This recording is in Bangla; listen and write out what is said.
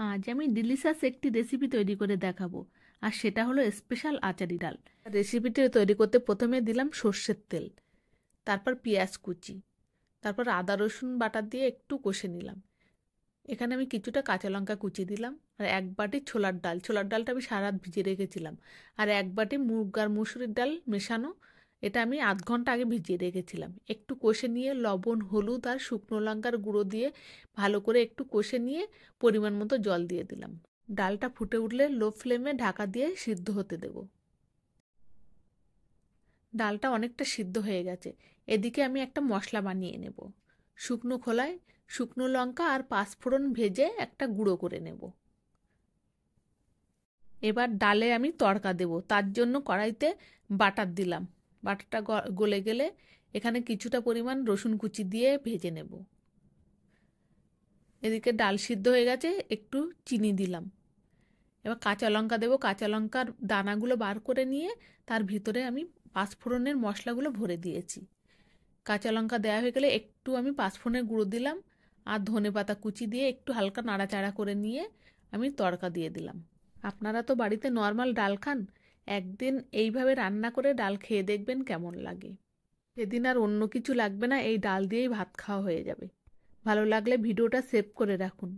আজ আমি ডিলিশাস একটি রেসিপি তৈরি করে দেখাবো, আর সেটা হলো স্পেশাল আচারি ডাল। রেসিপিটি তৈরি করতে প্রথমে দিলাম সর্ষের তেল, তারপর পেঁয়াজ কুচি, তারপর আদা রসুন বাটা দিয়ে একটু কষে নিলাম। এখানে আমি কিছুটা কাঁচা লঙ্কা কুচি দিলাম, আর এক বাটি ছোলার ডালটা আমি সারা রাত ভিজিয়ে রেখেছিলাম, আর এক বাটি মুগ আর মুসুরির ডাল মেশানো, এটা আমি আধ ঘন্টা আগে ভিজিয়ে রেখেছিলাম। একটু কষে নিয়ে লবণ, হলুদ আর শুকনো লঙ্কার গুঁড়ো দিয়ে ভালো করে একটু কষে নিয়ে পরিমাণ মতো জল দিয়ে দিলাম। ডালটা ফুটে উঠলে লো ফ্লেমে ঢাকা দিয়ে সিদ্ধ হতে দেব। ডালটা অনেকটা সিদ্ধ হয়ে গেছে। এদিকে আমি একটা মশলা বানিয়ে নেব। শুকনো খোলায় শুকনো লঙ্কা আর পাঁচফোড়ন ভেজে একটা গুঁড়ো করে নেব। এবার ডালে আমি তড়কা দেব, তার জন্য কড়াইতে বাটার দিলাম। বাটারটা গলে গেলে এখানে কিছুটা পরিমাণ রসুন কুচি দিয়ে ভেজে নেব। এদিকে ডাল সিদ্ধ হয়ে গেছে, একটু চিনি দিলাম। এবার কাঁচা লঙ্কা দেবো। কাঁচা লঙ্কার দানাগুলো বার করে নিয়ে তার ভিতরে আমি পাঁচফোড়নের মশলাগুলো ভরে দিয়েছি। কাঁচা লঙ্কা দেওয়া হয়ে গেলে একটু আমি পাঁচফোড়নের গুঁড়ো দিলাম, আর ধনেপাতা কুচি দিয়ে একটু হালকা নাড়াচাড়া করে নিয়ে আমি তড়কা দিয়ে দিলাম। আপনারা তো বাড়িতে নর্মাল ডাল খান, একদিন এইভাবে রান্না করে ডাল খেয়ে দেখবেন কেমন লাগে। সেদিন আর অন্য কিছু লাগবে না, এই ডাল দিয়েই ভাত খাওয়া হয়ে যাবে। ভালো লাগলে ভিডিওটা সেভ করে রাখুন।